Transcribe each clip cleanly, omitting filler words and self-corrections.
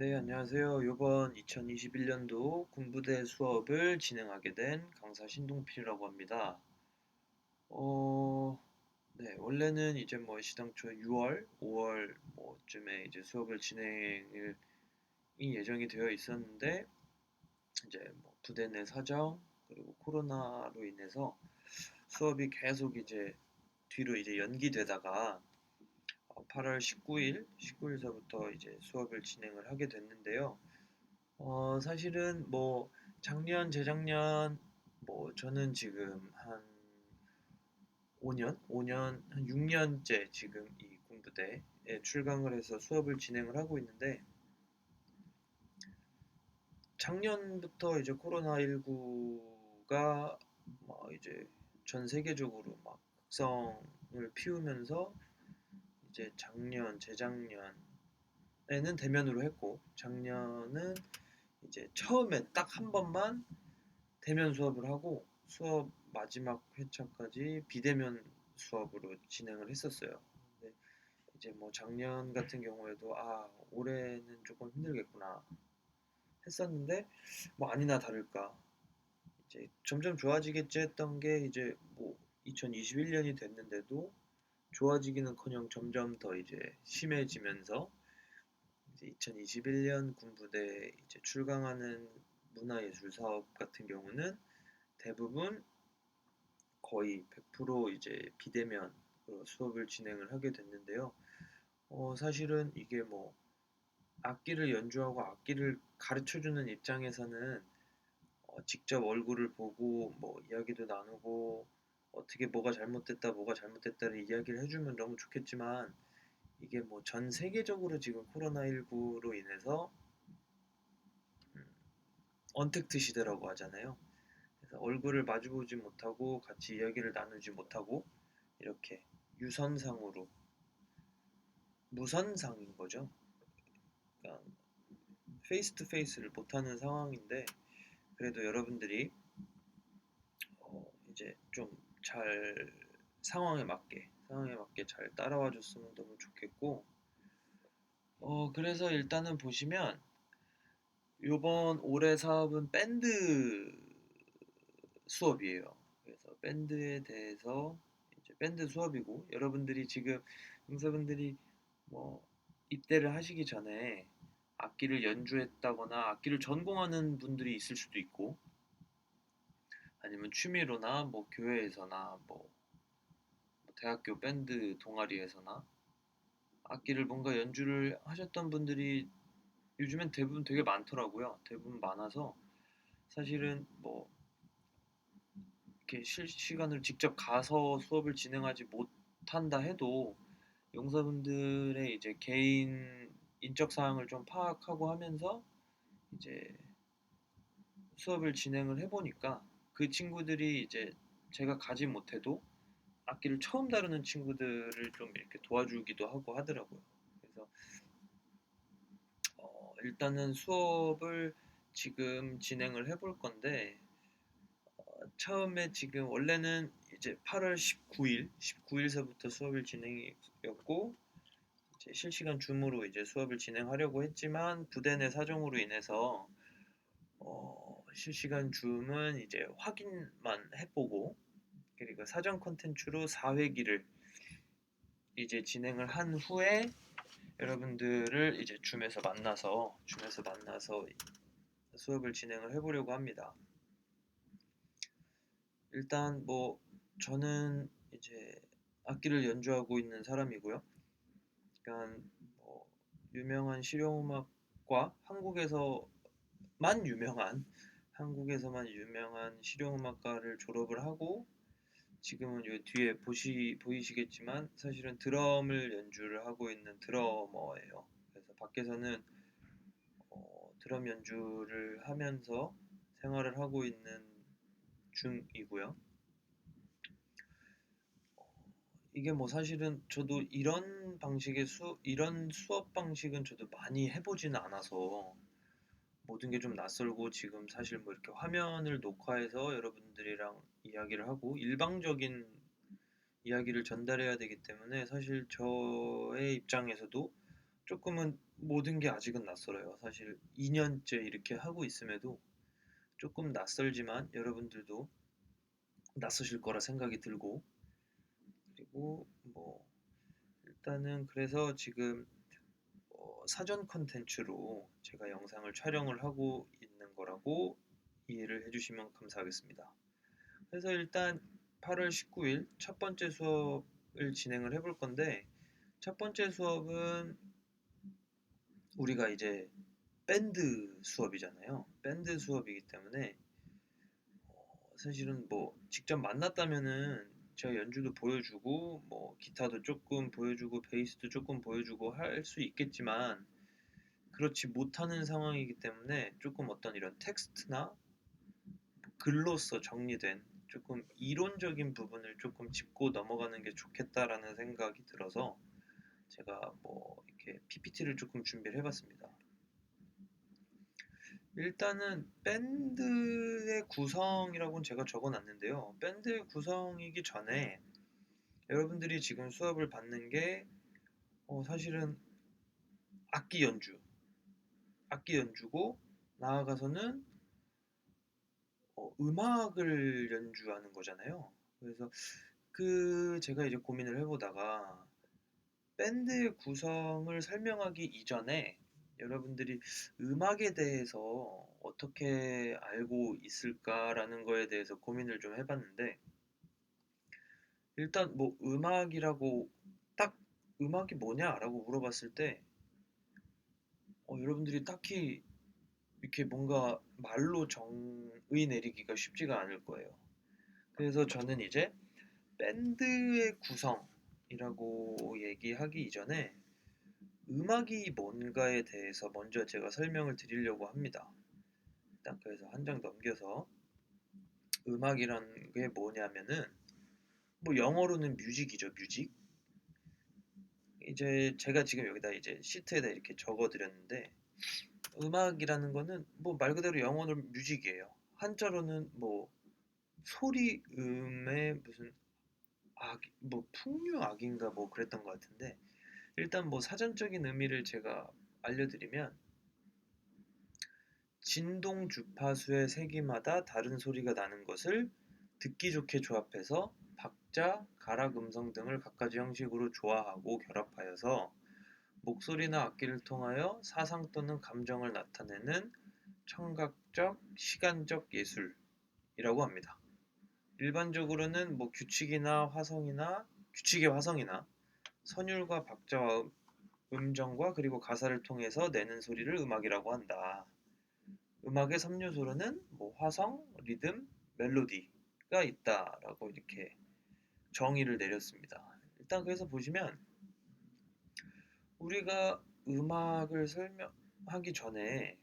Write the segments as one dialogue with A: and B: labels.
A: 네, 안녕하세요. 이번 2021년도 군부대 수업을 진행하게 된 강사 신동필이라고 합니다. 어, 네, 원래는 이제 뭐 시당초 6월, 5월 뭐쯤에 이제 수업을 진행이 예정이 되어 있었는데 이제 뭐 부대 내 사정 그리고 코로나로 인해서 수업이 계속 이제 뒤로 이제 연기되다가 8월 19일서부터 이제 수업을 진행을 하게 됐는데요. 사실은 뭐 작년, 재작년 저는 지금 한 5년, 한 6년째 지금 이 군부대에 출강을 해서 수업을 진행을 하고 있는데 작년부터 이제 코로나19가 이제 전 세계적으로 막 극성을 피우면서 이제 작년, 재작년에는 대면으로 했고 작년은 이제 처음에 딱 한 번만 대면 수업을 하고 수업 마지막 회차까지 비대면 수업으로 진행을 했었어요. 근데 이제 뭐 작년 같은 경우에도 올해는 조금 힘들겠구나 했었는데 뭐 아니나 다를까 이제 점점 좋아지겠지 했던 게 이제 뭐 2021년이 됐는데도 좋아지기는커녕 점점 더 이제 심해지면서 이제 2021년 군부대 이제 출강하는 문화예술 사업 같은 경우는 대부분 거의 100% 이제 비대면 수업을 진행을 하게 됐는데요. 사실은 이게 뭐 악기를 연주하고 악기를 가르쳐주는 입장에서는 직접 얼굴을 보고 뭐 이야기도 나누고 어떻게 뭐가 잘못됐다를 이야기를 해주면 너무 좋겠지만 이게 뭐 전 세계적으로 지금 코로나19로 인해서 음, 언택트 시대라고 하잖아요. 그래서 얼굴을 마주보지 못하고 같이 이야기를 나누지 못하고 이렇게 유선상으로 무선상인 거죠. 그러니까 페이스 투 페이스를 못하는 상황인데 그래도 여러분들이 이제 좀 잘 상황에 맞게 잘 따라와 줬으면 너무 좋겠고 그래서 일단은 보시면 요번 올해 사업은 밴드 수업이에요. 그래서 밴드에 대해서 이제 밴드 수업이고 여러분들이 지금 용사분들이 뭐 입대를 하시기 전에 악기를 연주했다거나 악기를 전공하는 분들이 있을 수도 있고 아니면 취미로나 뭐 교회에서나 뭐 대학교 밴드 동아리에서나 악기를 뭔가 연주를 하셨던 분들이 요즘엔 대부분 되게 많더라고요. 대부분 많아서 사실은 뭐 이렇게 실시간으로 직접 가서 수업을 진행하지 못한다 해도 용사분들의 이제 개인 인적 사항을 좀 파악하고 하면서 이제 수업을 진행을 해보니까 그 친구들이 이제 제가 가지 못해도 악기를 처음 다루는 친구들을 좀 이렇게 도와주기도 하고 하더라고요. 그래서 일단은 수업을 지금 진행을 해볼 건데 처음에 지금 원래는 이제 8월 19일서부터 수업을 진행이었고 이제 실시간 줌으로 이제 수업을 진행하려고 했지만 부대 내 사정으로 인해서 실시간 줌은 이제 확인만 해보고 그리고 사전 콘텐츠로 4회기를 이제 진행을 한 후에 여러분들을 이제 줌에서 만나서 수업을 진행을 해보려고 합니다. 일단 뭐 저는 이제 악기를 연주하고 있는 사람이고요. 그러니까 뭐 유명한 실용음악과 한국에서만 유명한 실용음악과를 졸업을 하고 지금은 요 뒤에 보이시겠지만 사실은 드럼을 연주를 하고 있는 드러머예요. 그래서 밖에서는 드럼 연주를 하면서 생활을 하고 있는 중이고요. 이게 뭐 사실은 저도 이런 수업 방식은 저도 많이 해보지는 않아서 모든 게 좀 낯설고 지금 사실 뭐 이렇게 화면을 녹화해서 여러분들이랑 이야기를 하고 일방적인 이야기를 전달해야 되기 때문에 사실 저의 입장에서도 조금은 모든 게 아직은 낯설어요. 사실 2년째 이렇게 하고 있음에도 조금 낯설지만 여러분들도 낯서실 거라 생각이 들고, 그리고 뭐 일단은 그래서 지금 사전 컨텐츠로 제가 영상을 촬영을 하고 있는 거라고 이해를 해주시면 감사하겠습니다. 그래서 일단 8월 19일 첫 번째 수업을 진행을 해볼 건데, 첫 번째 수업은 우리가 이제 밴드 수업이잖아요. 밴드 수업이기 때문에 사실은 뭐 직접 만났다면은 제가 연주도 보여주고 뭐 기타도 조금 보여주고 베이스도 조금 보여주고 할 수 있겠지만, 그렇지 못하는 상황이기 때문에 조금 어떤 이런 텍스트나 글로써 정리된 조금 이론적인 부분을 조금 짚고 넘어가는 게 좋겠다라는 생각이 들어서 제가 뭐 이렇게 PPT를 조금 준비를 해봤습니다. 일단은 밴드의 구성이라고는 제가 적어놨는데요. 밴드의 구성이기 전에 여러분들이 지금 수업을 받는 게 사실은 악기 연주, 악기 연주고 나아가서는 음악을 연주하는 거잖아요. 그래서 제가 이제 고민을 해보다가 밴드의 구성을 설명하기 이전에 여러분들이 음악에 대해서 어떻게 알고 있을까라는 거에 대해서 고민을 좀 해봤는데, 일단 뭐 음악이라고 딱 음악이 뭐냐라고 물어봤을 때 여러분들이 딱히 이렇게 뭔가 말로 정의 내리기가 쉽지가 않을 거예요. 그래서 저는 이제 밴드의 구성이라고 얘기하기 이전에 음악이 뭔가에 대해서 먼저 제가 설명을 드리려고 합니다. 일단 그래서 한 장 넘겨서, 음악이란 게 뭐냐면은 뭐 영어로는 뮤직이죠, 뮤직. 이제 제가 지금 여기다 이제 시트에다 이렇게 적어 드렸는데, 음악이라는 거는 뭐 말 그대로 영어로 뮤직이에요. 한자로는 뭐 소리 음의 무슨 뭐 풍류악인가 뭐 그랬던 것 같은데, 일단 뭐 사전적인 의미를 제가 알려드리면, 진동 주파수의 세기마다 다른 소리가 나는 것을 듣기 좋게 조합해서 박자, 가락 음성 등을 갖가지 형식으로 조화하고 결합하여서 목소리나 악기를 통하여 사상 또는 감정을 나타내는 청각적, 시간적 예술이라고 합니다. 일반적으로는 뭐 규칙의 화성이나 선율과 박자와 음정과 그리고 가사를 통해서 내는 소리를 음악이라고 한다. 음악의 3요소로는 뭐 화성, 리듬, 멜로디가 있다라고 이렇게 정의를 내렸습니다. 일단 그래서 보시면 우리가 음악을 설명하기 전에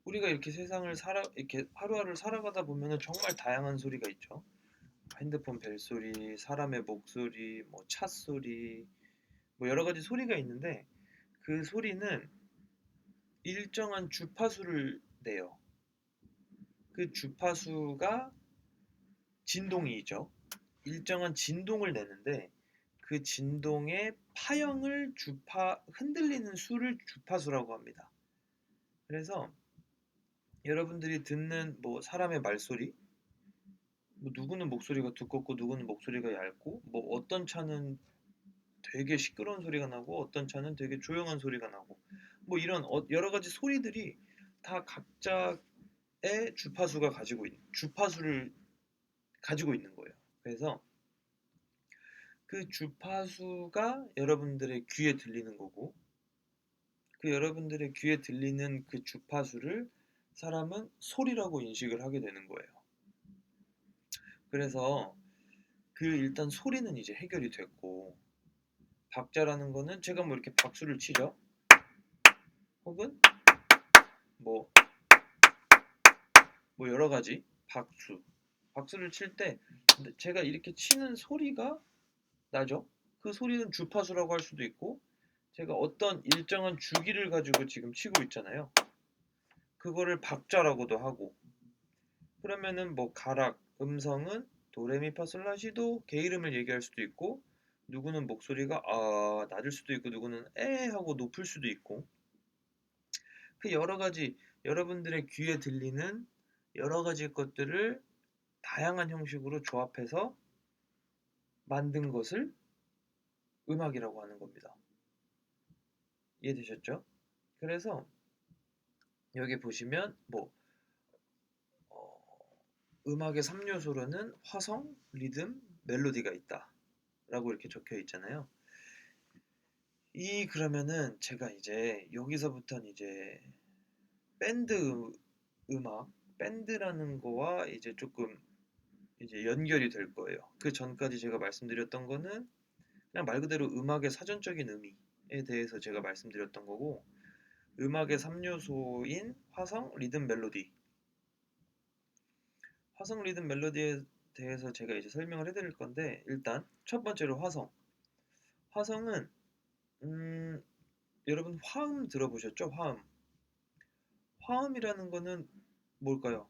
A: 우리가 이렇게 이렇게 하루하루를 살아가다 보면은 정말 다양한 소리가 있죠. 핸드폰 벨소리, 사람의 목소리, 뭐 찻소리, 뭐 여러 가지 소리가 있는데, 그 소리는 일정한 주파수를 내요. 그 주파수가 진동이죠. 일정한 진동을 내는데, 그 진동의 파형을 흔들리는 수를 주파수라고 합니다. 그래서 여러분들이 듣는 뭐 사람의 말소리, 뭐 누구는 목소리가 두껍고 누구는 목소리가 얇고, 뭐 어떤 차는 되게 시끄러운 소리가 나고 어떤 차는 되게 조용한 소리가 나고, 뭐 이런 여러 가지 소리들이 다 각자의 주파수를 가지고 있는 거예요. 그래서 그 주파수가 여러분들의 귀에 들리는 거고, 그 여러분들의 귀에 들리는 그 주파수를 사람은 소리라고 인식을 하게 되는 거예요. 그래서 일단 소리는 이제 해결이 됐고, 박자라는 거는 제가 뭐 이렇게 박수를 치죠. 혹은 뭐, 뭐 여러 가지 박수를 칠 때 제가 이렇게 치는 소리가 나죠. 그 소리는 주파수라고 할 수도 있고, 제가 어떤 일정한 주기를 가지고 지금 치고 있잖아요. 그거를 박자라고도 하고, 그러면은 뭐 가락, 음성은 도레미파솔라시도 개 이름을 얘기할 수도 있고, 누구는 목소리가 낮을 수도 있고 누구는 하고 높을 수도 있고 그 여러 가지 여러분들의 귀에 들리는 여러 가지 것들을 다양한 형식으로 조합해서 만든 것을 음악이라고 하는 겁니다. 이해되셨죠? 그래서 여기 보시면 뭐 음악의 3요소로는 화성, 리듬, 멜로디가 있다 라고 이렇게 적혀 있잖아요. 그러면은 제가 이제 여기서부터는 이제 밴드 음악, 밴드라는 거와 이제 조금 이제 연결이 될 거예요. 그 전까지 제가 말씀드렸던 거는 그냥 말 그대로 음악의 사전적인 의미에 대해서 제가 말씀드렸던 거고, 음악의 3요소인 화성, 리듬, 멜로디. 화성, 리듬, 멜로디에 대해서 제가 이제 설명을 해드릴 건데, 일단 첫 번째로 화성. 화성은 여러분 화음 들어보셨죠? 화음. 화음이라는 거는 뭘까요?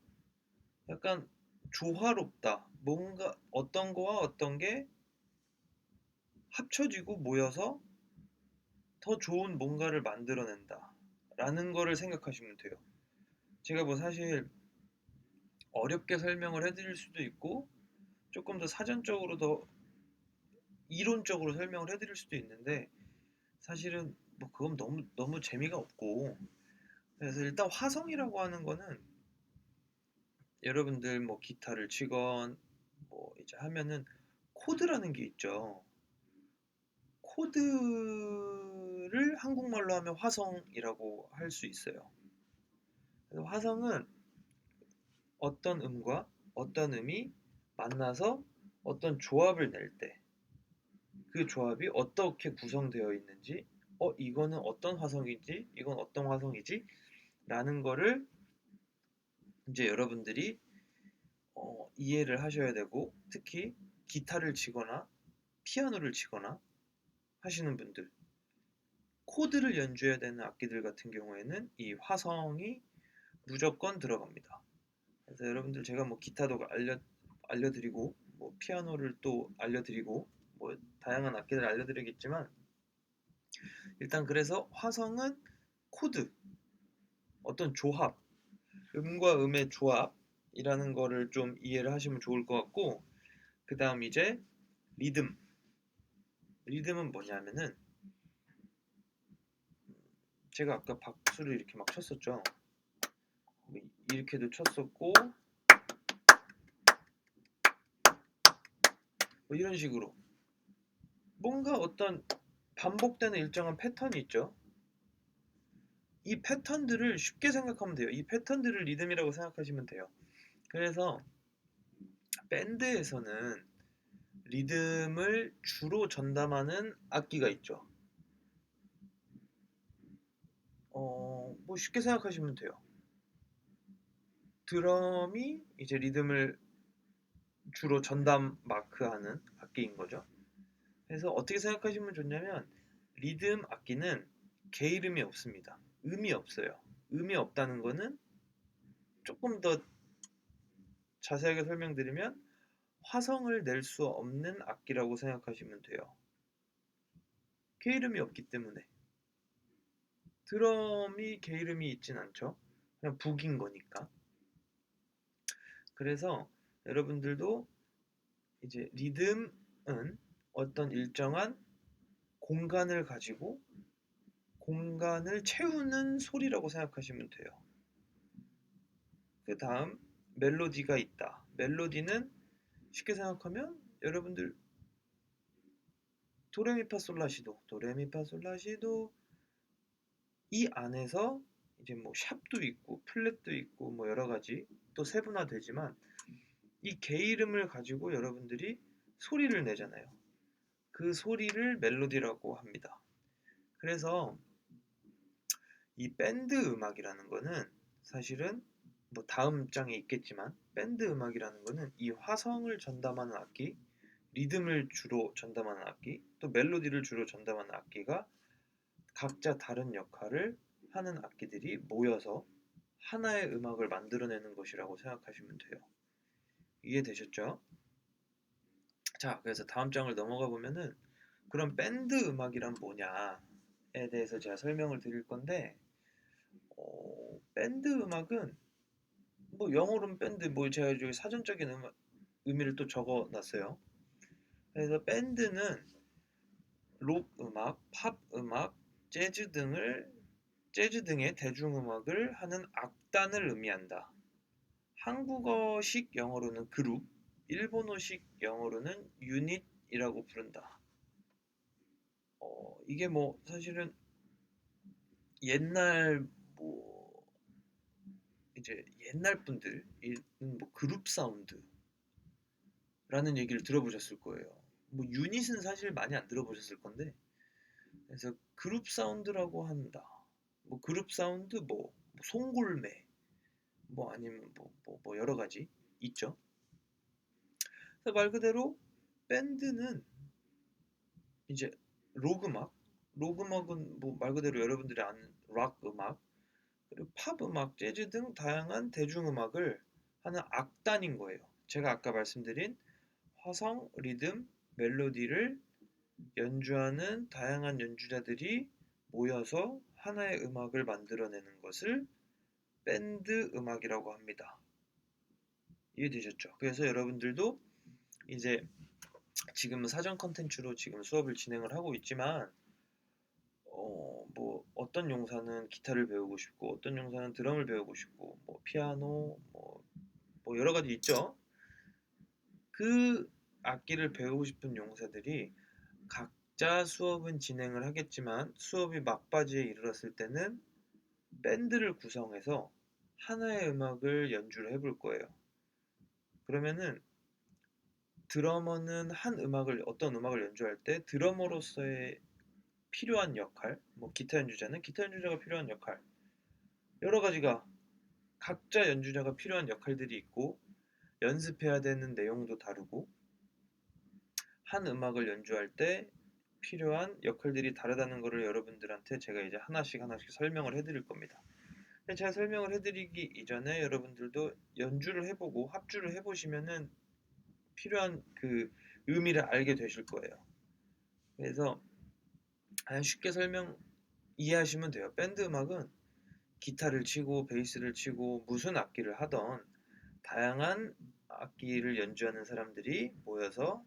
A: 약간 조화롭다. 뭔가 어떤 거와 어떤 게 합쳐지고 모여서 더 좋은 뭔가를 만들어낸다. 라는 거를 생각하시면 돼요. 제가 뭐 사실 어렵게 설명을 해드릴 수도 있고 조금 더 사전적으로 더 이론적으로 설명을 해드릴 수도 있는데 사실은 뭐 그건 너무 재미가 없고 그래서 일단 화성이라고 하는 거는 여러분들 뭐 기타를 치건 뭐 이제 하면은 코드라는 게 있죠. 코드를 한국말로 하면 화성이라고 할 수 있어요. 그래서 화성은 어떤 음과 어떤 음이 만나서 어떤 조합을 낼 때 그 조합이 어떻게 구성되어 있는지 이거는 어떤 화성이지 이건 어떤 화성이지 라는 거를 이제 여러분들이 이해를 하셔야 되고 특히 기타를 치거나 피아노를 치거나 하시는 분들 코드를 연주해야 되는 악기들 같은 경우에는 이 화성이 무조건 들어갑니다. 그래서 여러분들 제가 뭐 기타도 알려드리고 뭐 피아노를 또 알려드리고 뭐 다양한 악기를 알려드리겠지만 일단 그래서 화성은 코드 어떤 조합 음과 음의 조합이라는 거를 좀 이해를 하시면 좋을 것 같고 그 다음 이제 리듬은 뭐냐면은 제가 아까 박수를 이렇게 막 쳤었죠. 뭐 이렇게도 쳤었고 뭐 이런 식으로 뭔가 어떤 반복되는 일정한 패턴이 있죠. 이 패턴들을 쉽게 생각하면 돼요. 이 패턴들을 리듬이라고 생각하시면 돼요. 그래서 밴드에서는 리듬을 주로 전담하는 악기가 있죠. 뭐 쉽게 생각하시면 돼요. 드럼이 이제 리듬을 주로 전담 마크하는 악기인 거죠. 그래서 어떻게 생각하시면 좋냐면 리듬 악기는 게이름이 없습니다. 음이 없어요. 음이 없다는 거는 조금 더 자세하게 설명드리면 화성을 낼 수 없는 악기라고 생각하시면 돼요. 게이름이 없기 때문에. 드럼이 게이름이 있진 않죠. 그냥 북인 거니까. 그래서 여러분들도 이제 리듬은 어떤 일정한 공간을 가지고 공간을 채우는 소리라고 생각하시면 돼요. 그 다음 멜로디가 있다. 멜로디는 쉽게 생각하면 여러분들 도레미파솔라시도 도레미파솔라시도 이 안에서 이제 뭐 샵도 있고 플랫도 있고 뭐 여러 가지 또 세분화되지만 이 게이름을 가지고 여러분들이 소리를 내잖아요. 그 소리를 멜로디라고 합니다. 그래서 이 밴드 음악이라는 거는 사실은 뭐 다음 장에 있겠지만 밴드 음악이라는 거는 이 화성을 전담하는 악기, 리듬을 주로 전담하는 악기, 또 멜로디를 주로 전담하는 악기가 각자 다른 역할을 하는 악기들이 모여서 하나의 음악을 만들어내는 것이라고 생각하시면 돼요. 이해되셨죠? 자, 그래서 다음 장을 넘어가 보면은 그럼 밴드 음악이란 뭐냐에 대해서 제가 설명을 드릴 건데, 밴드 음악은 뭐 영어로는 밴드, 뭐 제가 여기 사전적인 의미를 또 적어놨어요. 그래서 밴드는 록 음악, 팝 음악, 재즈 등을 재즈 등의 대중음악을 하는 악단을 의미한다. 한국어식 영어로는 그룹, 일본어식 영어로는 유닛이라고 부른다. 이게 뭐 사실은 옛날 뭐 이제 옛날 분들은 뭐 그룹 사운드라는 얘기를 들어보셨을 거예요. 뭐 유닛은 사실 많이 안 들어보셨을 건데, 그래서 그룹 사운드라고 한다. 뭐 그룹 사운드, 뭐 송골매, 뭐 아니면 뭐 여러 가지 있죠. 그래서 말 그대로 밴드는 이제 록 음악, 록 음악은 뭐 말 그대로 여러분들이 아는 락 음악, 그리고 팝 음악, 재즈 등 다양한 대중음악을 하는 악단인 거예요. 제가 아까 말씀드린 화성, 리듬, 멜로디를 연주하는 다양한 연주자들이 모여서 하나의 음악을 만들어내는 것을 밴드 음악이라고 합니다. 이해되셨죠? 그래서 여러분들도 이제 지금은 사전 컨텐츠로 지금 수업을 진행을 하고 있지만, 뭐 어떤 용사는 기타를 배우고 싶고, 어떤 용사는 드럼을 배우고 싶고, 뭐 피아노, 뭐 여러 가지 있죠. 그 악기를 배우고 싶은 용사들이 각자 수업은 진행을 하겠지만, 수업이 막바지에 이르렀을 때는 밴드를 구성해서 하나의 음악을 연주를 해볼 거예요. 그러면은 드러머는 어떤 음악을 연주할 때 드러머로서의 필요한 역할, 뭐 기타 연주자는 기타 연주자가 필요한 역할, 여러 가지가 각자 연주자가 필요한 역할들이 있고, 연습해야 되는 내용도 다르고, 한 음악을 연주할 때 필요한 역할들이 다르다는 것을 여러분들한테 제가 이제 하나씩 하나씩 설명을 해드릴 겁니다. 제가 설명을 해드리기 이전에 여러분들도 연주를 해보고 합주를 해보시면은 필요한 그 의미를 알게 되실 거예요. 그래서 그냥 쉽게 이해하시면 돼요. 밴드 음악은 기타를 치고 베이스를 치고 무슨 악기를 하던 다양한 악기를 연주하는 사람들이 모여서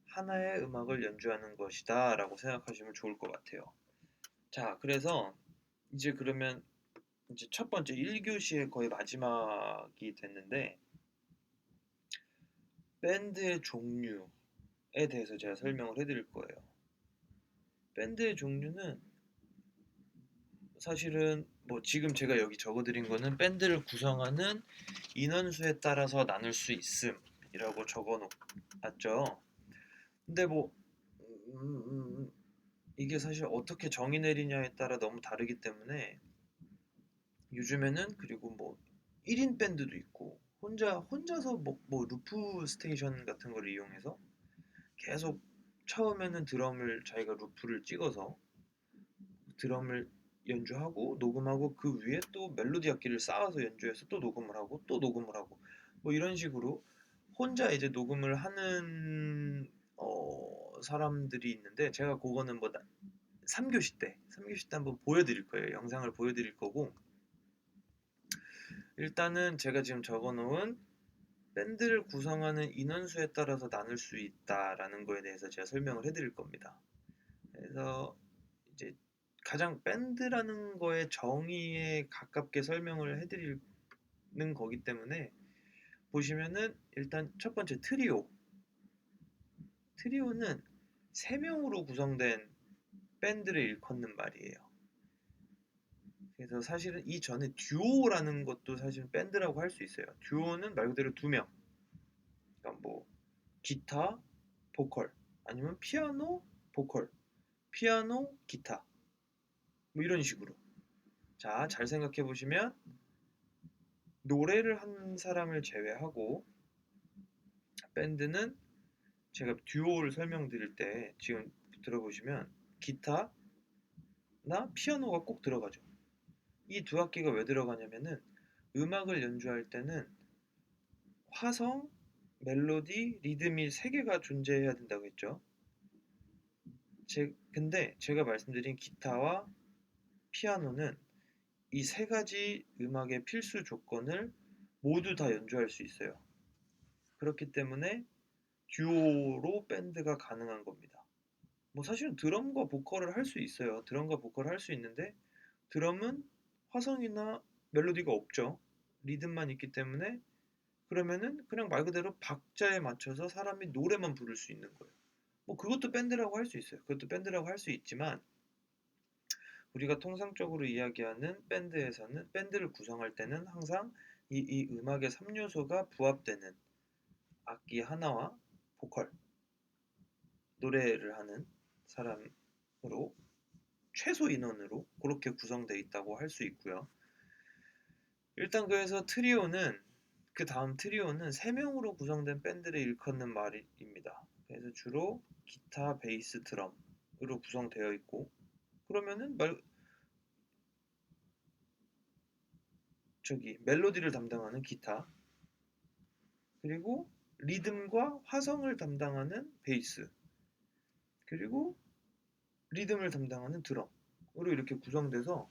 A: 하나의 음악을 연주하는 것이다 라고 생각하시면 좋을 것 같아요. 자, 그래서 이제 그러면 이제 첫 번째 1교시의 거의 마지막이 됐는데, 밴드의 종류에 대해서 제가 설명을 해드릴 거예요. 밴드의 종류는 사실은 뭐 지금 제가 여기 적어드린 거는 밴드를 구성하는 인원수에 따라서 나눌 수 있음이라고 적어놨죠. 근데 뭐 이게 사실 어떻게 정의 내리냐에 따라 너무 다르기 때문에, 요즘에는 그리고 뭐 1인 밴드도 있고 혼자서 뭐 루프 스테이션 같은 걸 이용해서 계속 처음에는 드럼을 자기가 루프를 찍어서 드럼을 연주하고 녹음하고, 그 위에 또 멜로디 악기를 쌓아서 연주해서 또 녹음을 하고 또 녹음을 하고, 뭐 이런 식으로 혼자 이제 녹음을 하는 사람들이 있는데, 제가 그거는 뭐 3교시 때 한번 보여드릴 거예요. 영상을 보여드릴 거고, 일단은 제가 지금 적어놓은 밴드를 구성하는 인원수에 따라서 나눌 수 있다라는 거에 대해서 제가 설명을 해드릴 겁니다. 그래서 이제 가장 밴드라는 거의 정의에 가깝게 설명을 해드리는 거기 때문에, 보시면은 일단 첫 번째 트리오는 3명으로 구성된 밴드를 일컫는 말이에요. 그래서 사실은 이전에 듀오라는 것도 사실 밴드라고 할 수 있어요. 듀오는 말 그대로 2명, 그러니까 뭐 기타, 보컬, 아니면 피아노, 보컬, 피아노, 기타, 뭐 이런 식으로. 자, 잘 생각해 보시면 노래를 하는 사람을 제외하고 밴드는, 제가 듀오를 설명드릴 때 지금 들어보시면 기타나 피아노가 꼭 들어가죠. 이 두 악기가 왜 들어가냐면은, 음악을 연주할 때는 화성, 멜로디, 리듬이 3개가 존재해야 된다고 했죠. 근데 제가 말씀드린 기타와 피아노는 이 세 가지 음악의 필수 조건을 모두 다 연주할 수 있어요. 그렇기 때문에 듀오로 밴드가 가능한 겁니다. 뭐 사실은 드럼과 보컬을 할 수 있어요. 드럼과 보컬을 할 수 있는데 드럼은 화성이나 멜로디가 없죠. 리듬만 있기 때문에 그러면은 그냥 말 그대로 박자에 맞춰서 사람이 노래만 부를 수 있는 거예요. 뭐 그것도 밴드라고 할 수 있어요. 그것도 밴드라고 할 수 있지만 우리가 통상적으로 이야기하는 밴드에서는 밴드를 구성할 때는 항상 이 음악의 3요소가 부합되는 악기 하나와 보컬, 노래를 하는 사람으로 최소 인원으로 그렇게 구성되어 있다고 할 수 있고요. 일단 그래서 그 다음 트리오는 3명으로 구성된 밴드를 일컫는 말입니다. 그래서 주로 기타, 베이스, 드럼으로 구성되어 있고 그러면은 멜로디를 담당하는 기타 그리고 리듬과 화성을 담당하는 베이스 그리고 리듬을 담당하는 드럼으로 이렇게 구성돼서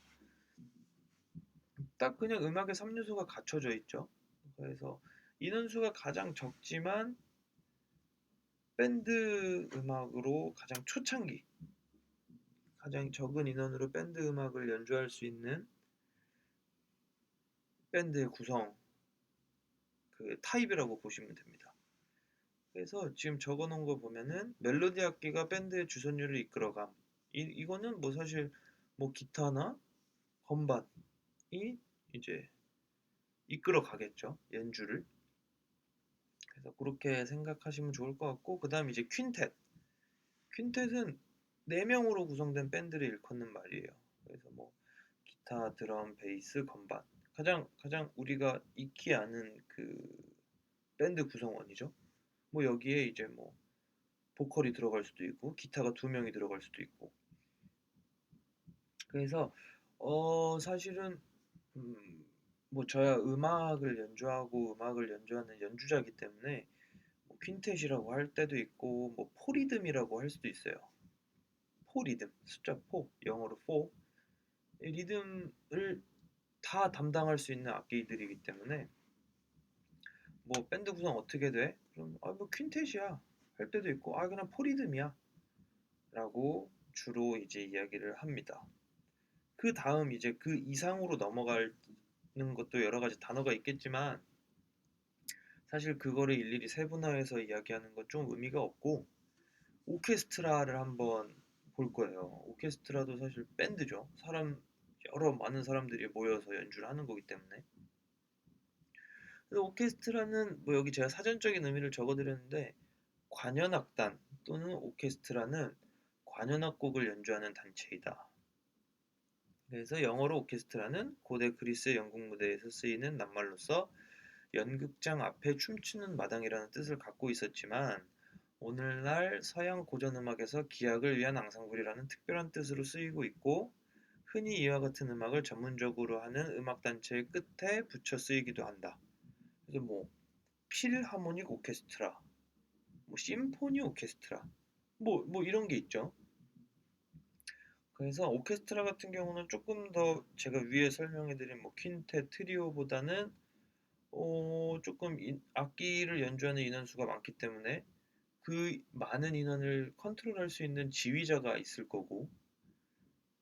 A: 딱 그냥 음악의 3요소가 갖춰져 있죠. 그래서 인원수가 가장 적지만 밴드 음악으로 가장 초창기, 가장 적은 인원으로 밴드 음악을 연주할 수 있는 밴드의 구성 그 타입이라고 보시면 됩니다. 그래서 지금 적어 놓은 거 보면은 멜로디 악기가 밴드의 주선율을 이끌어감. 이거는 뭐 사실 뭐 기타나 건반이 이제 이끌어 가겠죠. 연주를. 그래서 그렇게 생각하시면 좋을 것 같고 그다음 이제 퀸텟. 퀸텟은 4명으로 구성된 밴드를 일컫는 말이에요. 그래서 뭐 기타, 드럼, 베이스, 건반. 가장 우리가 익히 아는 그 밴드 구성원이죠. 뭐 여기에 이제 뭐 보컬이 들어갈 수도 있고 기타가 2명이 들어갈 수도 있고. 그래서 사실은 음, 뭐 저야 음악을 연주하고 음악을 연주하는 연주자이기 때문에 뭐 퀸텟이라고 할 때도 있고 뭐 포리듬이라고 할 수도 있어요. 포리듬, 숫자 4, 영어로 4. 이 리듬을 다 담당할 수 있는 악기들이기 때문에 뭐 밴드 구성 어떻게 돼? 그럼 뭐 퀸텟이야 할 때도 있고 그냥 포리듬이야 라고 주로 이제 이야기를 합니다. 그 다음 이제 그 이상으로 넘어가는 것도 여러 가지 단어가 있겠지만 사실 그거를 일일이 세분화해서 이야기하는 건 좀 의미가 없고 오케스트라를 한번 볼 거예요. 오케스트라도 사실 밴드죠. 여러 많은 사람들이 모여서 연주를 하는 거기 때문에. 그래서 오케스트라는 뭐 여기 제가 사전적인 의미를 적어드렸는데 관현악단 또는 오케스트라는 관현악곡을 연주하는 단체이다. 그래서 영어로 오케스트라는 고대 그리스 연극 무대에서 쓰이는 낱말로서 연극장 앞에 춤추는 마당이라는 뜻을 갖고 있었지만 오늘날 서양 고전음악에서 기악을 위한 앙상블이라는 특별한 뜻으로 쓰이고 있고 흔히 이와 같은 음악을 전문적으로 하는 음악단체의 끝에 붙여 쓰이기도 한다. 그래서 뭐 필하모닉 오케스트라, 뭐 심포니 오케스트라, 뭐 이런 게 있죠. 그래서 오케스트라 같은 경우는 조금 더 제가 위에 설명해드린 뭐 퀸텟 트리오보다는 조금 악기를 연주하는 인원수가 많기 때문에 그 많은 인원을 컨트롤할 수 있는 지휘자가 있을 거고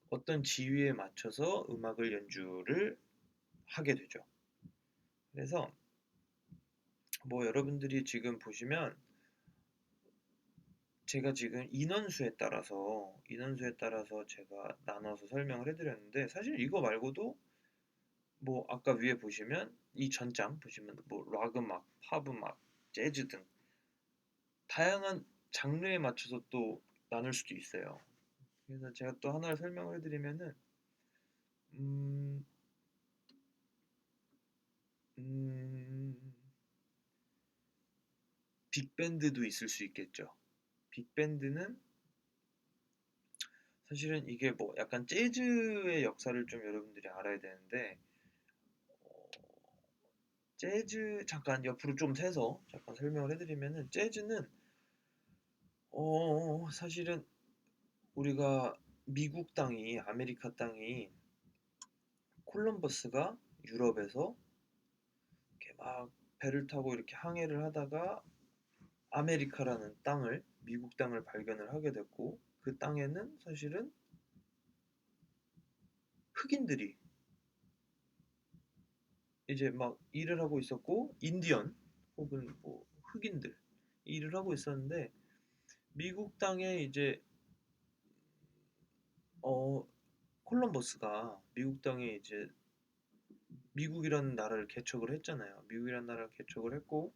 A: 어떤 지휘에 맞춰서 음악을 연주를 하게 되죠. 그래서 뭐 여러분들이 지금 보시면 제가 지금 인원수에 따라서 제가 나눠서 설명을 해드렸는데 사실 이거 말고도 뭐 아까 위에 보시면 이 전장 보시면 뭐 락 음악, 팝 음악, 재즈 등 다양한 장르에 맞춰서 또 나눌 수도 있어요. 그래서 제가 또 하나를 설명을 해드리면은 음, 음, 빅밴드도 있을 수 있겠죠. 빅밴드는 사실은 이게 뭐 약간 재즈의 역사를 좀 여러분들이 알아야 되는데 어, 재즈 잠깐 옆으로 좀 세서 잠깐 설명을 해드리면은 재즈는 사실은 우리가 미국 땅이 아메리카 땅이 콜럼버스가 유럽에서 이렇게 막 배를 타고 이렇게 항해를 하다가 아메리카라는 땅을 미국 땅을 발견을 하게 됐고 그 땅에는 사실은 흑인들이 이제 막 일을 하고 있었고 인디언 혹은 뭐 흑인들 일을 하고 있었는데 미국 땅에 이제 어 콜럼버스가 미국 땅에 이제 미국이라는 나라를 개척을 했잖아요. 미국이라는 나라를 개척을 했고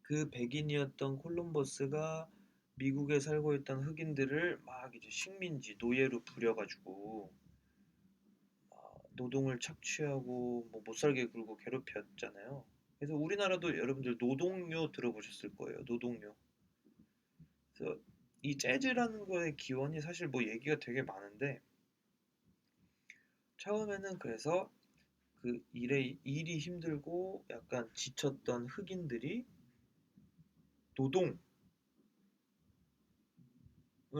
A: 그 백인이었던 콜럼버스가 미국에 살고 있던 흑인들을 막 이제 식민지 노예로 부려가지고 노동을 착취하고 뭐 못살게 굴고 괴롭혔잖아요. 그래서 우리나라도 여러분들 노동요 들어보셨을 거예요. 노동요. 그래서 이 재즈라는 거의 기원이 사실 뭐 얘기가 되게 많은데 처음에는 그래서 그 일이 힘들고 약간 지쳤던 흑인들이 노동을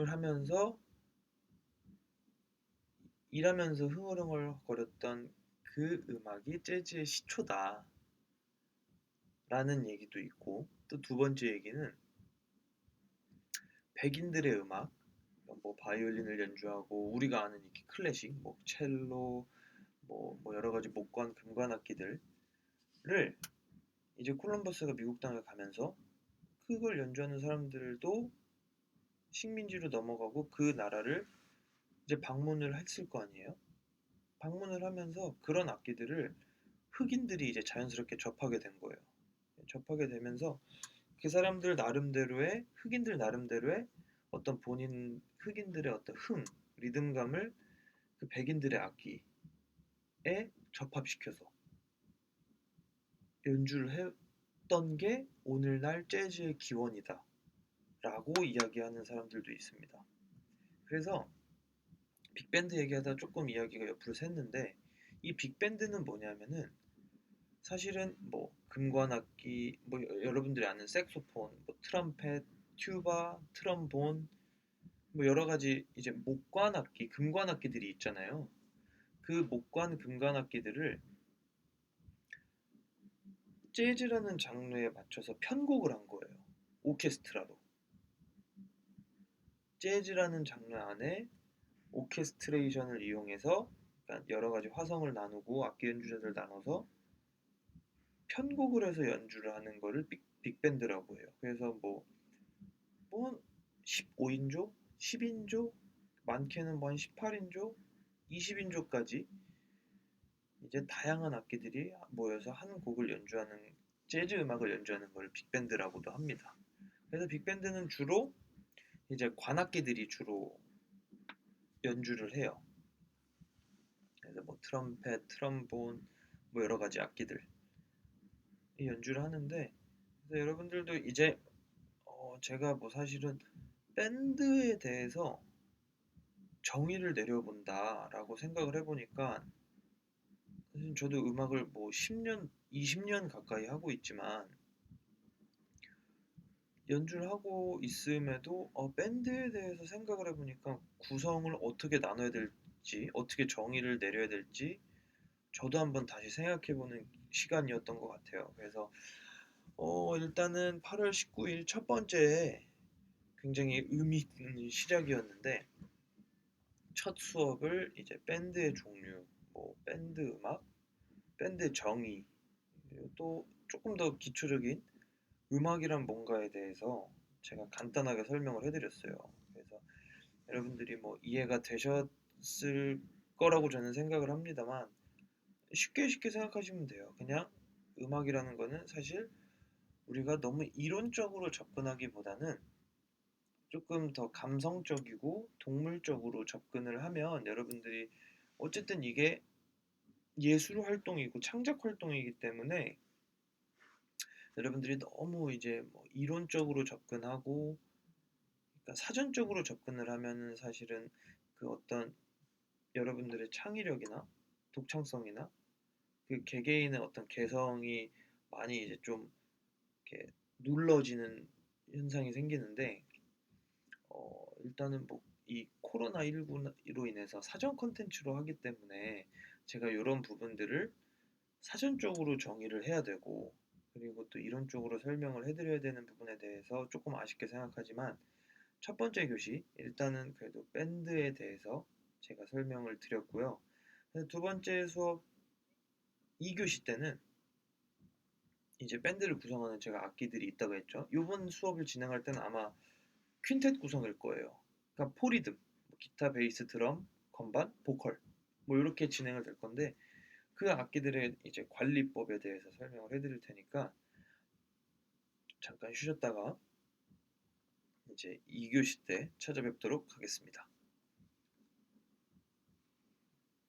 A: 하면서 일하면서 흥얼흥얼거렸던 그 음악이 재즈의 시초다라는 얘기도 있고 또 두 번째 얘기는 백인들의 음악 뭐 바이올린을 연주하고 우리가 아는 이렇게 클래식 뭐 첼로 뭐 여러 가지 목관 금관 악기들을 이제 콜럼버스가 미국 땅에 가면서 그걸 연주하는 사람들도 식민지로 넘어가고 그 나라를 이제 방문을 했을 거 아니에요. 방문을 하면서 그런 악기들을 흑인들이 이제 자연스럽게 접하게 된 거예요. 접하게 되면서 그 사람들 나름대로의 흑인들 나름대로의 어떤 본인 흑인들의 어떤 리듬감을 그 백인들의 악기에 접합시켜서 연주를 했던 게 오늘날 재즈의 기원이다 라고 이야기하는 사람들도 있습니다. 그래서 빅밴드 얘기하다 조금 이야기가 옆으로 샜는데 이 빅밴드는 뭐냐면은 사실은 뭐 금관악기 뭐 여러분들이 아는 색소폰, 뭐 트럼펫, 튜바, 트럼본 뭐 여러 가지 이제 목관악기, 금관악기들이 있잖아요. 그 목관 금관악기들을 재즈라는 장르에 맞춰서 편곡을 한 거예요. 오케스트라로. 재즈라는 장르 안에 오케스트레이션을 이용해서 그러니까 여러 가지 화성을 나누고 악기 연주자들 나눠서 편곡을 해서 연주를 하는 거를 빅밴드라고 해요. 그래서 뭐 15인조, 10인조, 많게는 뭐 한 18인조, 20인조까지 이제 다양한 악기들이 모여서 한 곡을 연주하는 재즈 음악을 연주하는 걸 빅밴드라고도 합니다. 그래서 빅밴드는 주로 이제 관악기들이 주로 연주를 해요. 그래서 뭐 트럼펫, 트럼본, 뭐 여러 가지 악기들 연주를 하는데 그래서 여러분들도 이제 제가 뭐 사실은 밴드에 대해서 정의를 내려본다라고 생각을 해보니까 사실 저도 음악을 뭐 10년, 20년 가까이 하고 있지만 연주를 하고 있음에도 밴드에 대해서 생각을 해보니까 구성을 어떻게 나눠야 될지, 어떻게 정의를 내려야 될지 저도 한번 다시 생각해보는 시간이었던 것 같아요. 그래서 일단은 8월 19일 첫 번째 굉장히 의미 있는 시작이었는데 첫 수업을 이제 밴드의 종류, 뭐 밴드 음악, 밴드 정의, 그리고 또 조금 더 기초적인 음악이란 뭔가에 대해서 제가 간단하게 설명을 해드렸어요. 그래서 여러분들이 뭐 이해가 되셨을 거라고 저는 생각을 합니다만 쉽게 쉽게 생각하시면 돼요. 그냥 음악이라는 거는 사실 우리가 너무 이론적으로 접근하기보다는 조금 더 감성적이고 동물적으로 접근을 하면 여러분들이 어쨌든 이게 예술 활동이고 창작 활동이기 때문에 여러분들이 너무 이제 뭐 이론적으로 접근하고 그러니까 사전적으로 접근을 하면은 사실은 그 어떤 여러분들의 창의력이나 독창성이나 그 개개인의 어떤 개성이 많이 이제 좀 이렇게 눌러지는 현상이 생기는데 일단은 뭐 이 코로나19로 인해서 사전 컨텐츠로 하기 때문에 제가 요런 부분들을 사전적으로 정의를 해야 되고, 그리고 또 이론적으로 설명을 해 드려야 되는 부분에 대해서 조금 아쉽게 생각하지만, 첫 번째 교시 일단은 그래도 밴드에 대해서 제가 설명을 드렸고요. 두 번째 수업 2교시 때는 이제 밴드를 구성하는 제가 악기들이 있다고 했죠. 요번 수업을 진행할 때는 아마 퀸텟 구성일 거예요. 그러니까 포리듬, 뭐 기타, 베이스, 드럼, 건반, 보컬 뭐 이렇게 진행을 될 건데, 그 악기들의 이제 관리법에 대해서 설명을 해드릴 테니까 잠깐 쉬셨다가 이제 2교시 때 찾아뵙도록 하겠습니다.